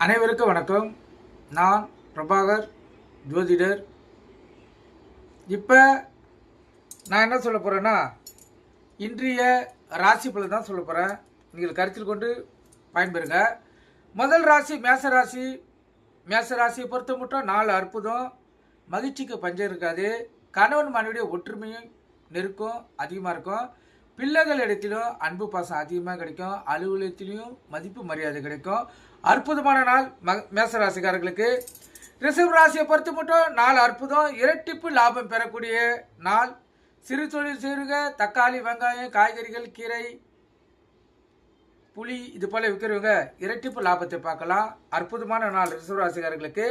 அனைவருக்கும் வணக்கம். நான் பிரபாகர் ஜோதிடர். இப்போ நான் என்ன சொல்ல போகிறேன்னா, இன்றைய ராசி பலன் தான் சொல்ல போகிறேன். நீங்கள் கருத்தில் கொண்டு பயன்பெறுங்க. முதல் ராசி மேசராசி. மேசராசியை பொறுத்த மட்டும் 4 அற்புதம். மகிழ்ச்சிக்கு பஞ்சம் இருக்காது. கணவன் மனைவியுடைய ஒற்றுமையும் நெருக்கம் அதிகமாக இருக்கும். பிள்ளைகள் இடத்திலும் அன்பு பாசம் அதிகமாக கிடைக்கும். அலுவலகத்திலையும் மதிப்பு மரியாதை கிடைக்கும். அற்புதமான நாள் மேசராசிக்காரர்களுக்கு. ரிஷப ராசியை பொறுத்த மட்டும் 4 அற்புதம். இரட்டிப்பு லாபம் பெறக்கூடிய நாள். சிறு தொழில் செய்யுங்க. தக்காளி, வெங்காயம், காய்கறிகள், கீரை, புளி இது போல விற்கிறவங்க இரட்டிப்பு லாபத்தை பார்க்கலாம். அற்புதமான நாள் ரிஷப ராசிக்காரர்களுக்கு.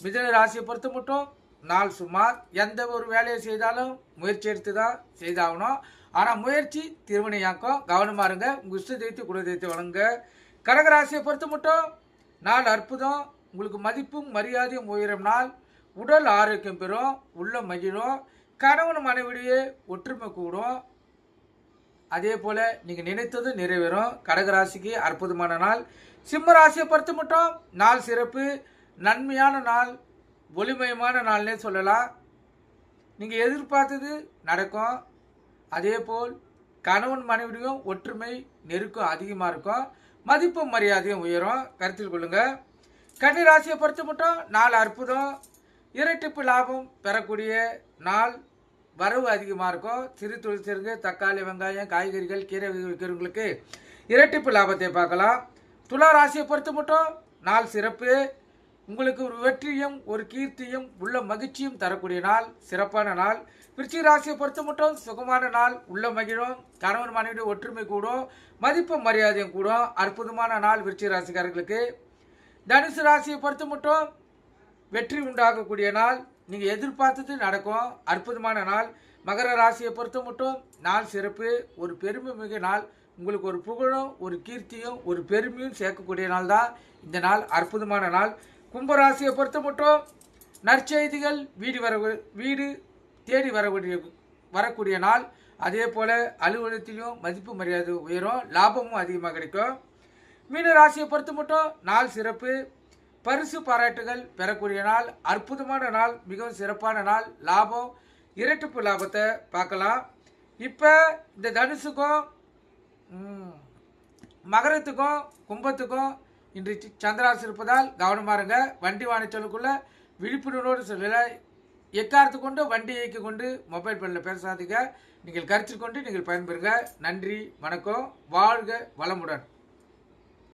மிதுன ராசியை பொறுத்த மட்டும் நாள் சுமார். எந்த ஒரு வேலையை செய்தாலும் முயற்சி எடுத்து தான் செய்தாகணும். ஆனால் முயற்சி திருவினையாக்கும். கவனமாக இருங்க. உங்கள் இஷ்ட தெய்வத்தை குல தெய்வத்தை வழங்க. கடகராசியை பொறுத்த மட்டும் 4 அற்புதம். உங்களுக்கு மதிப்பும் மரியாதையும் உயரும் நாள். உடல் ஆரோக்கியம் பெறும். உள்ள மகிழும். கணவன் மனைவிடையே ஒற்றுமை கூடும். அதே போல் நீங்கள் நினைத்தது நிறைவேறும். கடகராசிக்கு அற்புதமான நாள். சிம்ம ராசியை பொறுத்த மட்டும் நாள் சிறப்பு. நன்மையான நாள். ஒளிமயமான நாள்னே சொல்லலாம். நீங்கள் எதிர்பார்த்தது நடக்கும். அதே போல் கணவன் மனைவியும் ஒற்றுமை நெருக்கம் அதிகமாக இருக்கும். மதிப்பும் மரியாதையும் உயரும். கருத்தில் கொள்ளுங்க. கன்னி ராசியை பொறுத்த மட்டும் 4 அற்புதம். இரட்டிப்பு லாபம் பெறக்கூடிய நாள். வரவு அதிகமாக இருக்கும். சிறு தொழில் செய்யுங்க. தக்காளி, வெங்காயம், காய்கறிகள், கீரை விற்கிறவங்களுக்கு இரட்டிப்பு லாபத்தை பார்க்கலாம். துலா ராசியை பொறுத்த மட்டும் நாள் சிறப்பு. உங்களுக்கு ஒரு வெற்றியும் ஒரு கீர்த்தியும் உள்ள மகிழ்ச்சியும் தரக்கூடிய நாள். சிறப்பான நாள். விருச்சிக ராசியை பொறுத்த மட்டும் சுகமான நாள். உள்ள மகிழும். கணவன் மனைவியுடைய ஒற்றுமை கூடும். மதிப்பு மரியாதையும் கூடும். அற்புதமான நாள் விருச்சிக ராசிக்காரர்களுக்கு. தனுசு ராசியை பொறுத்த மட்டும் வெற்றி உண்டாகக்கூடிய நாள். நீங்கள் எதிர்பார்த்தது நடக்கும். அற்புதமான நாள். மகர ராசியை பொறுத்த மட்டும் நாள் சிறப்பு. ஒரு பெருமை மிகு நாள். உங்களுக்கு ஒரு புகழும் ஒரு கீர்த்தியும் ஒரு பெருமையும் சேர்க்கக்கூடிய நாள் தான் இந்த நாள். அற்புதமான நாள். கும்பராசியை பொறுத்த மட்டும் நற்செய்திகள் வீடு தேடி வரக்கூடிய நாள். அதே போல் அலுவலகத்திலையும் மதிப்பு மரியாதை உயரும். லாபமும் அதிகமாக கிடைக்கும். மீன ராசியை பொறுத்த மட்டும் நாள் சிறப்பு. பரிசு பாராட்டுகள் பெறக்கூடிய நாள். அற்புதமான நாள். மிகவும் சிறப்பான நாள். லாபம் இரட்டிப்பு லாபத்தை பார்க்கலாம். இப்போ இந்த தனுசுக்கும் மகரத்துக்கும் கும்பத்துக்கும் இன்று சந்திராசி இருப்பதால் கவனமாக இருங்க. வண்டி வாணிச்சலுக்குள்ள விழிப்புணர்வோடு சொல்லல. எக்காரத்து கொண்டு வண்டி இயக்கி கொண்டு மொபைல் ஃபோனில் பேசாதீங்க. நீங்கள் கருத்தில் கொண்டு நீங்கள் பயன்பெறுங்க. நன்றி, வணக்கம். வாழ்க வளமுடன்.